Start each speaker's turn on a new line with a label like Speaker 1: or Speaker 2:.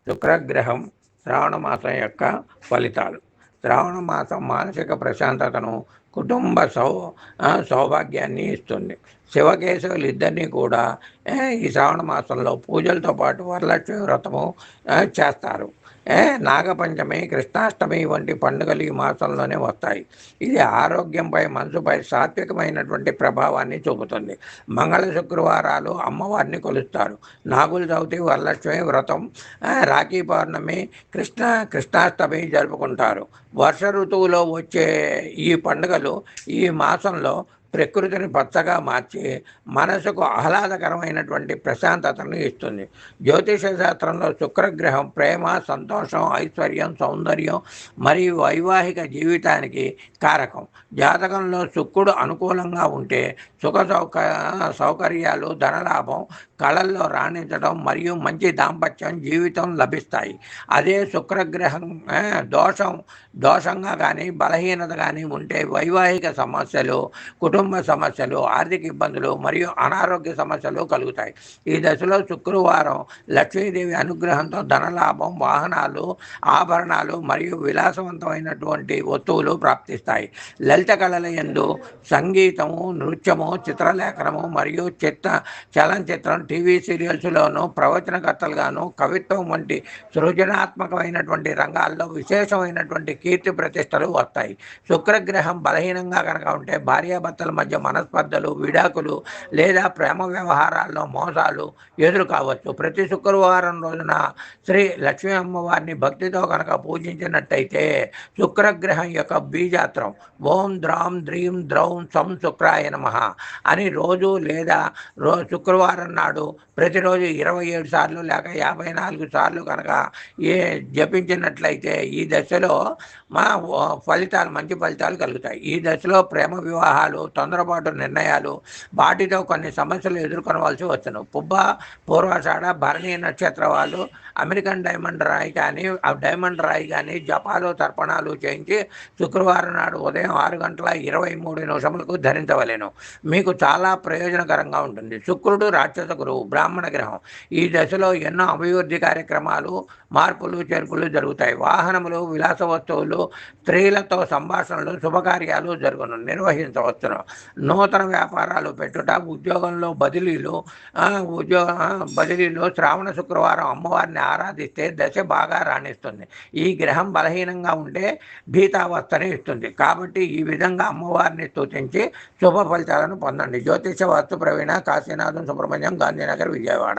Speaker 1: శుక్రగ్రహం శ్రావణ మాసం యొక్క ఫలితాలు. శ్రావణ మాసం మానసిక ప్రశాంతతను, కుటుంబ సౌభాగ్యాన్ని ఇస్తుంది. శివకేశవులు ఇద్దరినీ కూడా ఈ శ్రావణ మాసంలో పూజలతో పాటు వరలక్ష్మి వ్రతము చేస్తారు. నాగపంచమి, కృష్ణాష్టమి వంటి పండుగలు ఈ మాసంలోనే వస్తాయి. ఇది ఆరోగ్యంపై, మనసుపై సాత్వికమైనటువంటి ప్రభావాన్ని చూపుతుంది. మంగళ శుక్రవారాలు అమ్మవారిని కొలుస్తారు. నాగుల చవితి, వరలక్ష్మి వ్రతం, రాఖీ పౌర్ణమి, కృష్ణాష్టమి జరుపుకుంటారు. వర్ష ఋతువులో వచ్చే ఈ పండుగలు ఈ మాసంలో ప్రకృతిని పచ్చగా మార్చి మనసుకు ఆహ్లాదకరమైనటువంటి ప్రశాంతతను ఇస్తుంది. జ్యోతిష శాస్త్రంలో శుక్రగ్రహం ప్రేమ, సంతోషం, ఐశ్వర్యం, సౌందర్యం మరియు వైవాహిక జీవితానికి కారకం. జాతకంలో శుక్రుడు అనుకూలంగా ఉంటే సుఖ సౌకర్యాలు, ధనలాభం, కళల్లో రాణించడం మరియు మంచి దాంపత్యం జీవితం లభిస్తాయి. అదే శుక్రగ్రహం దోషంగా కానీ, బలహీనత కానీ ఉంటే వైవాహిక సమస్యలు, కుటుంబ సమస్యలు, ఆర్థిక ఇబ్బందులు మరియు అనారోగ్య సమస్యలు కలుగుతాయి. ఈ దశలో శుక్రవారం లక్ష్మీదేవి అనుగ్రహంతో ధనలాభం, వాహనాలు, ఆభరణాలు మరియు విలాసవంతమైనటువంటి వస్తువులు ప్రాప్తిస్తాయి. లలిత కళల యందు సంగీతము, నృత్యము, చిత్రలేఖనము మరియు చలనచిత్రం, టీవీ సీరియల్స్లోనూ ప్రవచనకర్తలుగాను, కవిత్వం వంటి సృజనాత్మకమైనటువంటి రంగాల్లో విశేషమైనటువంటి కీర్తి ప్రతిష్టలు వస్తాయి. శుక్రగ్రహం బలహీనంగా కనుక ఉంటే భార్యాభర్తల మధ్య మనస్పర్ధలు, విడాకులు లేదా ప్రేమ వ్యవహారాల్లో మోసాలు ఎదురు కావచ్చు. ప్రతి శుక్రవారం రోజున శ్రీ లక్ష్మీ అమ్మవారిని భక్తితో కనుక పూజించినట్టయితే శుక్రగ్రహం యొక్క బీజాత్రం ఓం ద్రాం ద్రీం ద్రౌం సం శుక్రాయ నమః అని రోజు లేదా శుక్రవారం నాడు ప్రతిరోజు 27 సార్లు లేక 54 సార్లు కనుక జపించినట్లయితే ఈ దశలో మంచి ఫలితాలు కలుగుతాయి. ఈ దశలో ప్రేమ వివాహాలు, తొందరపాటు నిర్ణయాలు, వాటితో కొన్ని సమస్యలు ఎదుర్కొనవలసి వచ్చును. పూర్వాషాఢ, భరణి నక్షత్ర వాళ్ళు అమెరికన్ డైమండ్ రాయి కానీ జపాలు, తర్పణాలు చేయించి శుక్రవారం నాడు ఉదయం 6:23 ధరించవలెను. మీకు చాలా ప్రయోజనకరంగా ఉంటుంది. శుక్రుడు రాక్షస గురువు, బ్రాహ్మణ గ్రహం. ఈ దశలో ఎన్నో అభివృద్ధి కార్యక్రమాలు, మార్పులు చేర్పులు జరుగుతాయి. వాహనములు, విలాస వస్తువులు, స్త్రీలతో సంభాషణలు, శుభకార్యాలు నిర్వహించవచ్చును. నూతన వ్యాపారాలు పెట్టుట, ఉద్యోగంలో బదిలీలు శ్రావణ శుక్రవారం అమ్మవారిని ఆరాధిస్తే దశ బాగా రాణిస్తుంది. ఈ గ్రహం బలహీనంగా ఉంటే భీతావస్థని ఇస్తుంది. కాబట్టి ఈ విధంగా అమ్మవారిని స్తుతించి శుభ ఫలితాలను పొందండి. జ్యోతిష వాస్తు ప్రవీణ, కాశీనాథం సుబ్రహ్మణ్యం, గాంధీనగర్, విజయవాడ.